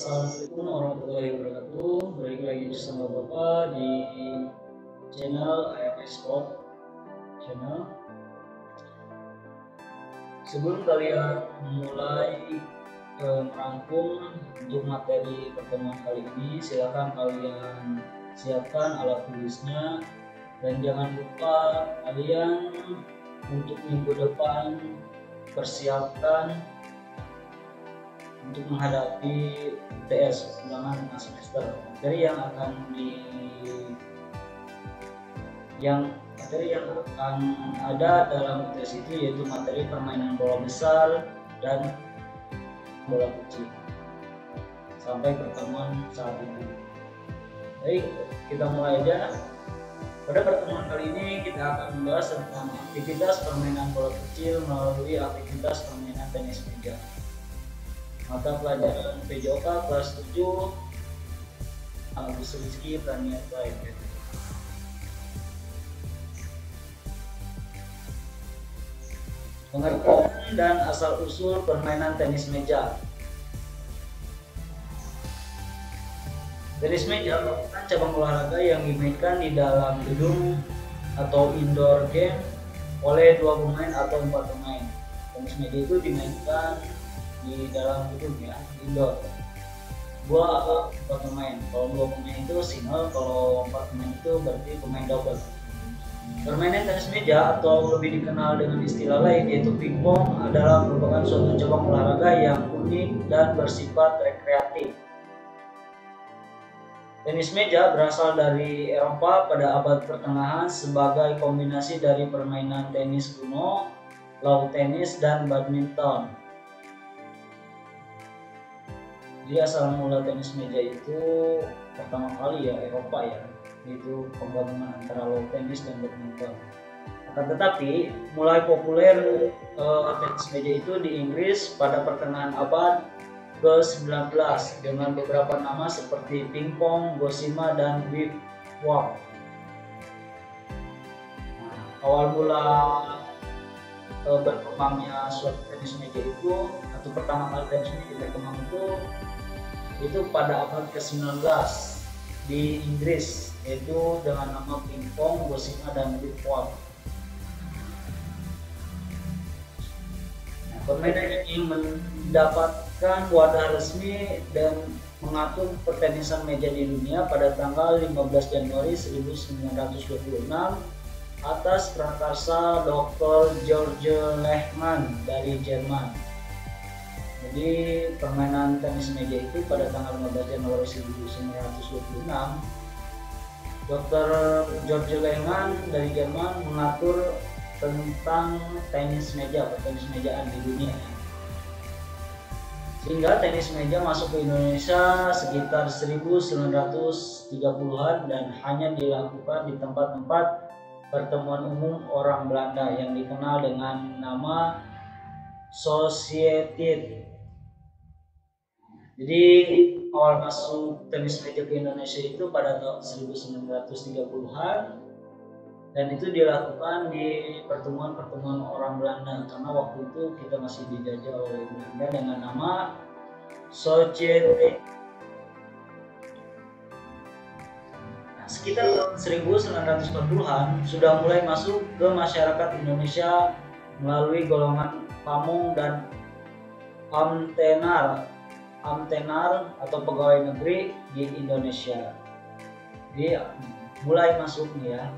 Assalamualaikum warahmatullahi wabarakatuh. Balik lagi bersama Bapak di channel AFS Sport channel. Sebelum kalian mulai merangkum untuk materi pertemuan kali ini, silakan kalian siapkan alat tulisnya dan jangan lupa kalian untuk minggu depan persiapkan untuk menghadapi UTS ulangan semester. Materi yang akan ada dalam UTS itu yaitu materi permainan bola besar dan bola kecil sampai pertemuan saat ini. Baik, kita mulai aja. Pada pertemuan kali ini kita akan membahas tentang aktivitas permainan bola kecil melalui aktivitas permainan tenis meja. Mata pelajaran PJOK kelas 7 Agus Rizky Praniata MP. Pengertian dan asal usul permainan tenis meja. Tenis meja merupakan cabang olahraga yang dimainkan di dalam gedung atau indoor game oleh 2 pemain atau 4 pemain. Tenis meja itu dimainkan di dalam gedung ya, indoor. 2 pemain. Kalau 2 pemain itu single, kalau 4 pemain itu berarti pemain double. Permainan tenis meja atau lebih dikenal dengan istilah lain yaitu pingpong adalah merupakan suatu cabang olahraga yang unik dan bersifat rekreatif. Tenis meja berasal dari Eropa pada abad pertengahan sebagai kombinasi dari permainan tenis kuno, lawn tenis, dan badminton. Jadi asal mula tenis meja itu pertama kali ya Eropa ya, yaitu penggabungan antara lawn tenis dan badminton. Akan tetapi mulai populer tenis meja itu di Inggris pada pertengahan abad ke-19 dengan beberapa nama seperti pingpong, gosima, dan whip-walk. Awal mula berkembangnya suatu tenis meja itu atau pertama kali tenis meja berkembang itu pada abad ke-19 di Inggris, yaitu dengan nama pingpong, gosima, dan whip-walk. Permainan ini mendapatkan wadah resmi dan mengatur pertenisan meja di dunia pada tanggal 15 Januari 1926 atas prakarsa Dr. George Lehmann dari Jerman. Jadi permainan tenis meja itu pada tanggal 15 Januari 1926 Dr. George Lehmann dari Jerman mengatur tentang tenis meja, pertenis mejaan di dunia. Sehingga tenis meja masuk ke Indonesia sekitar 1930-an dan hanya dilakukan di tempat-tempat pertemuan umum orang Belanda yang dikenal dengan nama Sociëteit. Jadi awal masuk tenis meja ke Indonesia itu pada tahun 1930-an dan itu dilakukan di pertemuan-pertemuan orang Belanda karena waktu itu kita masih dijajah oleh Belanda dengan nama Sociëteit. Sekitar tahun 1940-an sudah mulai masuk ke masyarakat Indonesia melalui golongan pamong dan amtenar atau pegawai negeri di Indonesia. Jadi mulai masuk nih ya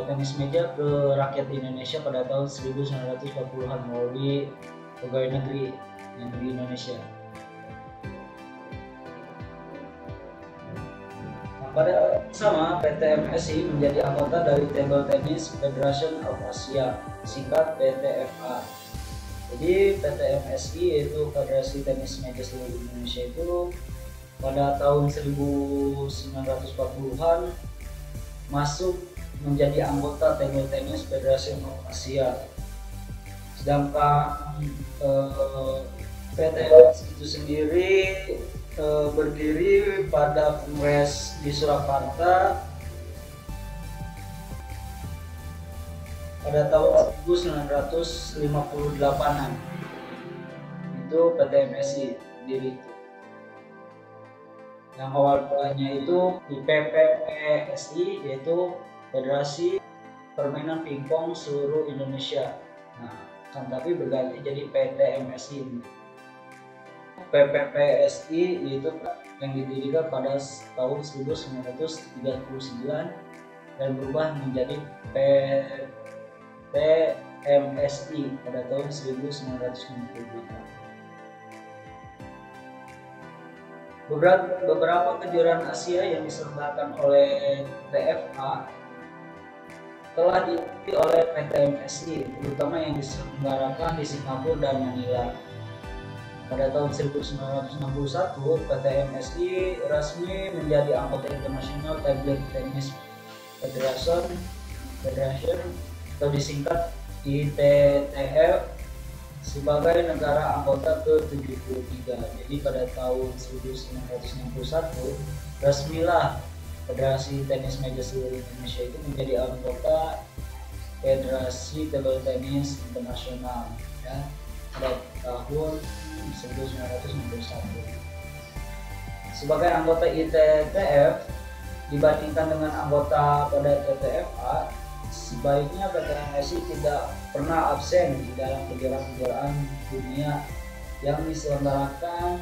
tenis meja ke rakyat Indonesia pada tahun 1940-an melalui pegawai negeri yang di Indonesia. Pada sama PT MSI menjadi anggota dari Table Tennis Federation of Asia, singkat PTFA. Jadi PT MSI yaitu Federasi Tenis Meja Seluruh Indonesia itu pada tahun 1940-an masuk menjadi anggota Table Tennis Federation of Asia. Sedangkan PT MSI itu sendiri berdiri pada Kongres di Surakarta pada tahun 1958-an. Itu PT MSI diri itu. Yang awal mulanya itu di PPPSI, yaitu Federasi Permainan Pingpong Seluruh Indonesia. Nah, kan tapi berganti jadi PTMSI. PPPSI yaitu yang didirikan pada tahun 1939 dan berubah menjadi PTMSI pada tahun 1963. Beberapa kejuaraan Asia yang diselenggarakan oleh TFA telah diikuti oleh PTMSI, terutama yang diselenggarakan di Singapura dan Manila. Pada tahun 1961, PTMSI resmi menjadi anggota International Table Tennis Federation atau disingkat ITTF sebagai negara anggota ke-73. Jadi pada tahun 1961 resmilah Federasi Tenis Meja Seluruh Indonesia itu menjadi anggota Federasi Table Tenis Internasional ya, pada tahun 1961. Sebagai anggota ITTF dibandingkan dengan anggota pada TTFA, sebaiknya PTMSI tidak pernah absen di dalam kejuaraan dunia yang diselenggarakan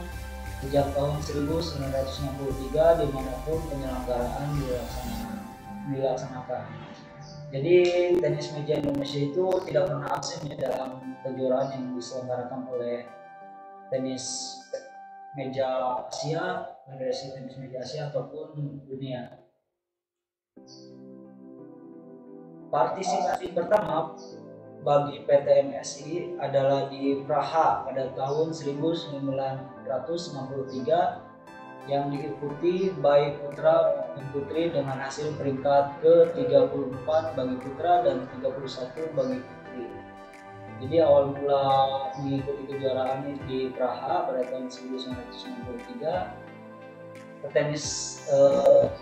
sejak tahun 1963 dimanapun penyelenggaraan dilaksanakan. Jadi tenis meja Indonesia itu tidak pernah absen ya dalam kejuaraan yang diselenggarakan oleh tenis meja Asia, Federasi Tenis Meja Asia ataupun dunia. Partisipasi pertama bagi PTMSI adalah di Praha pada tahun 1963 yang diikuti baik putra maupun putri dengan hasil peringkat ke-34 bagi putra dan 31 bagi putri. Jadi awal mula mengikuti kejuaraan di Praha pada tahun 1963, petenis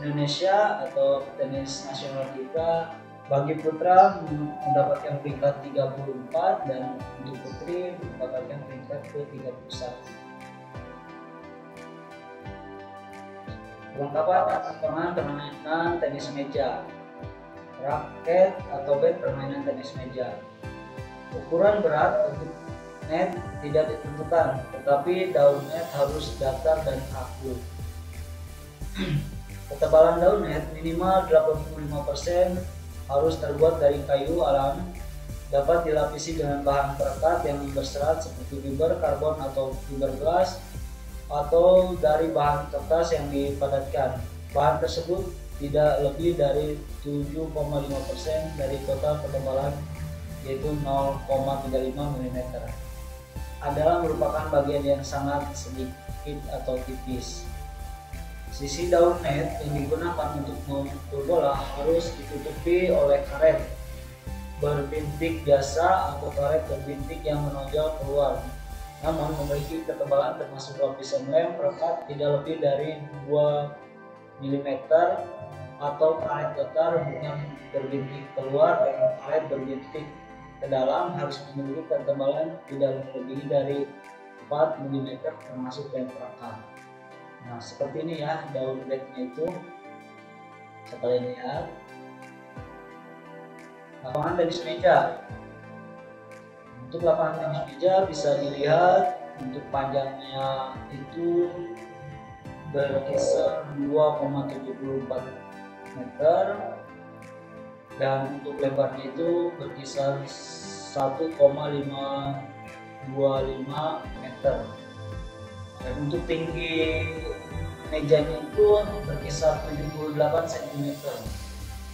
Indonesia atau petenis nasional kita bagi putra mendapatkan peringkat 34 dan untuk putri mendapatkan peringkat ke-31. Kelengkapan lapangan permainan tenis meja, raket atau bat permainan tenis meja. Ukuran berat untuk net tidak ditentukan, tetapi daun net harus datar dan kaku. Ketebalan daun net minimal 85% harus terbuat dari kayu alam, dapat dilapisi dengan bahan perekat yang berserat seperti fiber karbon atau fiberglass, atau dari bahan kertas yang dipadatkan. Bahan tersebut tidak lebih dari 7,5% dari total ketebalan, yaitu 0,35 mm. Adalah merupakan bagian yang sangat sedikit atau tipis. Sisi daun net yang digunakan untuk memukul bola harus ditutupi oleh karet berbintik biasa atau karet berbintik yang menonjol keluar, namun memiliki ketebalan termasuk lapisan lem perekat tidak lebih dari 2 mm, atau karet datar yang berbintik keluar dan karet berbintik ke dalam harus memiliki ketebalan tidak lebih dari 4 mm termasuk lem perekat. Nah, seperti ini ya daun batnya itu. Bisa kalian lihat. Lapangan tenis meja. Untuk lapangan tenis meja bisa dilihat untuk panjangnya itu berkisar 2,74 meter dan untuk lebarnya itu berkisar 1,525 meter. Dan untuk tinggi mejanya itu berkisar 78 cm.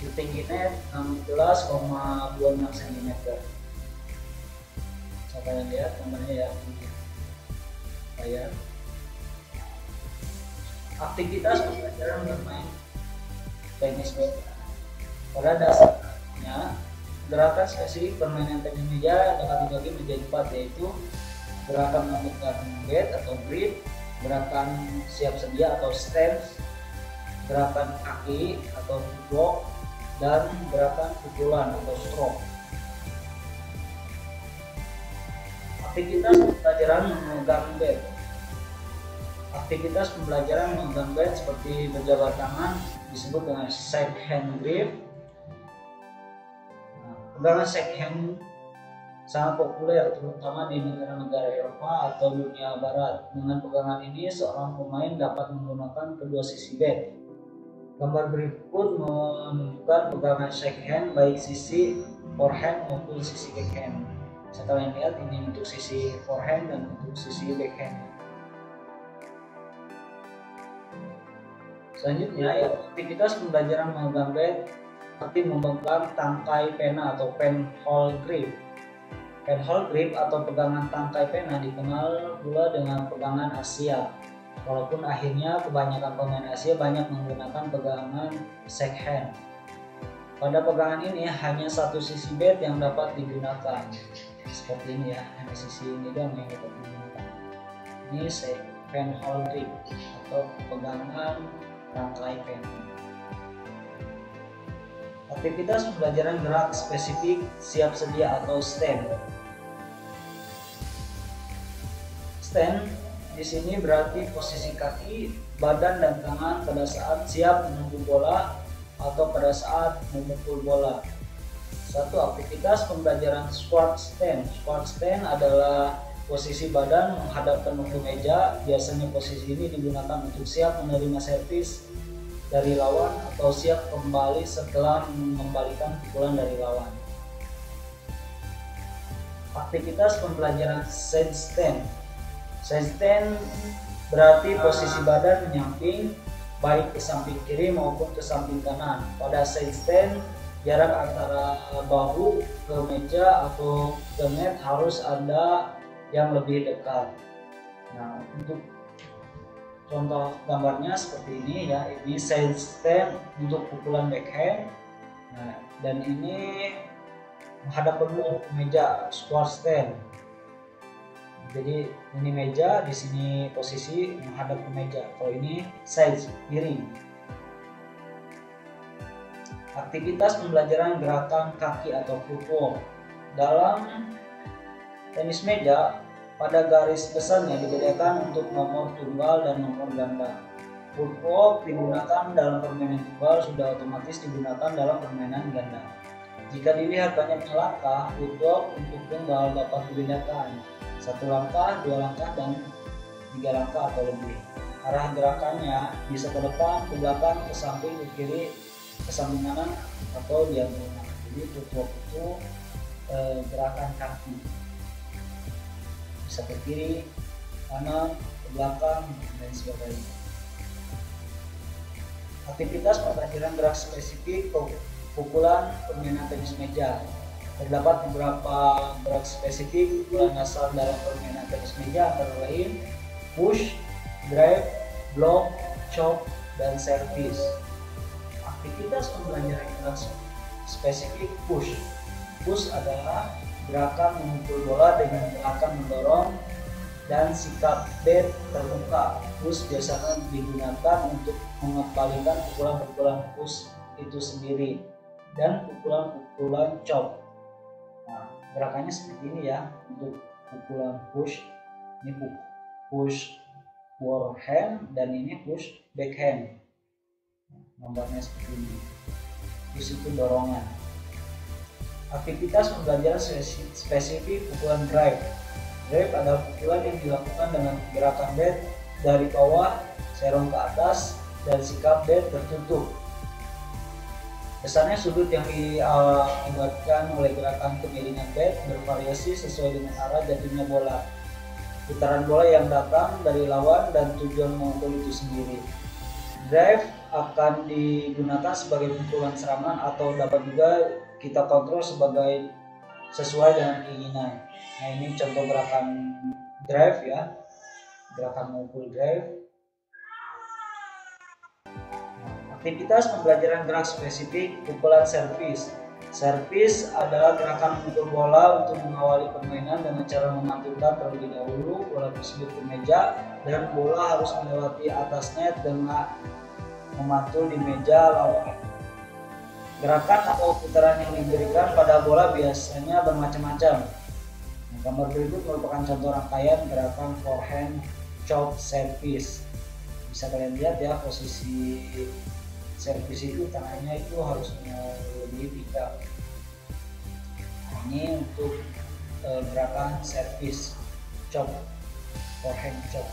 Untuk tinggi net 16,26 cm. Bisa kalian lihat gambarnya ya. Aktivitas pembelajaran bermain tenis meja. Pada dasarnya gerakan spesifik permainan tenis meja dapat dibagi menjadi 4, yaitu gerakan memegang bat atau grip, gerakan siap sedia atau stance, gerakan kaki atau footwork, dan gerakan pukulan atau stroke. Aktivitas pembelajaran memegang bat. Aktivitas pembelajaran memegang bat seperti berjabat tangan disebut dengan shake hand grip. Pegangan shake hand sangat populer terutama di negara-negara Eropa atau dunia barat. Dengan pegangan ini seorang pemain dapat menggunakan kedua sisi bat. Gambar berikut menunjukkan pegangan shake hand baik sisi forehand maupun sisi backhand. Bisa kalian lihat ini untuk sisi forehand dan untuk sisi backhand. Selanjutnya ya, aktivitas pembelajaran memegang bat seperti memegang tangkai pena atau penhole grip. Penhole grip atau pegangan tangkai pena dikenal pula dengan pegangan Asia. Walaupun akhirnya kebanyakan pemain Asia banyak menggunakan pegangan shake hand. Pada pegangan ini hanya satu sisi bat yang dapat digunakan. Seperti ini ya, hanya sisi ini doang yang dapat digunakan. Ini penhole grip atau pegangan tangkai pena. Aktivitas pembelajaran gerak spesifik siap sedia atau stand. Stand di sini berarti posisi kaki, badan dan tangan pada saat siap menunggu bola atau pada saat memukul bola. Satu, aktivitas pembelajaran squat stand. Squat stand adalah posisi badan menghadap penuh ke meja. Biasanya posisi ini digunakan untuk siap menerima servis dari lawan atau siap kembali setelah mengembalikan pukulan dari lawan. Aktivitas pembelajaran side stand. Side stand berarti posisi badan menyamping baik ke samping kiri maupun ke samping kanan. Pada side stand jarak antara bahu ke meja atau ke net harus ada yang lebih dekat. Nah, untuk contoh gambarnya seperti ini ya, ini side stand untuk pukulan backhand. Nah, dan ini menghadap penuh ke meja, squat stand. Jadi ini meja, di sini posisi menghadap ke meja. Kalau ini side kiri. Aktivitas pembelajaran gerakan kaki atau footwork. Dalam tenis meja, pada garis besarnya dibedakan untuk nomor tunggal dan nomor ganda. Footwork digunakan dalam permainan tunggal sudah otomatis digunakan dalam permainan ganda. Jika dilihat banyaknya langkah, footwork untuk tunggal dapat dibedakan 1 langkah, 2 langkah, dan 3 langkah atau lebih. Arah gerakannya bisa ke depan, ke belakang, ke samping, ke kiri, ke samping kanan, atau diagonal. Jadi footwork itu gerakan kaki. Bisa ke kiri, kanan, ke belakang, dan sebagainya. Aktivitas pembelajaran gerak spesifik pukulan permainan tenis meja. Terdapat beberapa gerak spesifik pukulan dasar dalam permainan tenis meja antara lain push, drive, block, chop, dan service. Aktivitas pembelajaran gerak spesifik push. Push adalah gerakan memukul bola dengan gerakan mendorong dan sikap bat terbuka. Push biasanya digunakan untuk mengembalikan pukulan-pukulan push itu sendiri dan pukulan-pukulan chop. Nah, gerakannya seperti ini ya. Untuk pukulan push, ini push forehand dan ini push backhand. Gambarnya seperti ini. Push itu dorongan. Aktivitas pembelajaran spesifik pukulan drive. Drive adalah pukulan yang dilakukan dengan gerakan bat dari bawah serong ke atas dan sikap bat tertutup. Besarnya sudut yang diakibatkan oleh gerakan kemiringan bat bervariasi sesuai dengan arah jatuhnya bola, putaran bola yang datang dari lawan, dan tujuan memukul itu sendiri. Drive akan digunakan sebagai pukulan serangan atau dapat juga kita kontrol sesuai dengan keinginan. Nah, ini contoh gerakan drive ya, gerakan memukul drive. Aktivitas pembelajaran gerak spesifik pukulan servis. Servis adalah gerakan memukul bola untuk mengawali permainan dengan cara memantulkan terlebih dahulu bola tersebut ke meja dan bola harus melewati atas net dengan memantul di meja lawan. Gerakan atau putaran yang diberikan pada bola biasanya bermacam-macam. Gambar berikut merupakan contoh rangkaian gerakan forehand chop service. Bisa kalian lihat ya, posisi servis itu tangannya itu harus lebih tegak. Nah, ini untuk gerakan servis chop, forehand chop.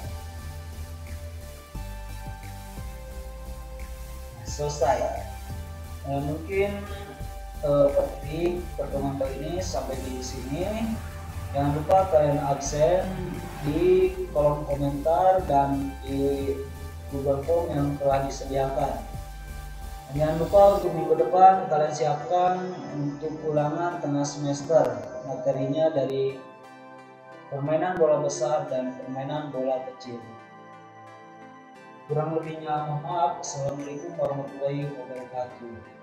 Nah, selesai. Mungkin pertemuan kali ini sampai di sini. Jangan lupa kalian absen di kolom komentar dan di Google Form yang telah disediakan. Dan jangan lupa untuk minggu depan kalian siapkan untuk ulangan tengah semester materinya dari permainan bola besar dan permainan bola kecil. Kurang lebihnya mohon maaf. Assalamualaikum warahmatullahi wabarakatuh.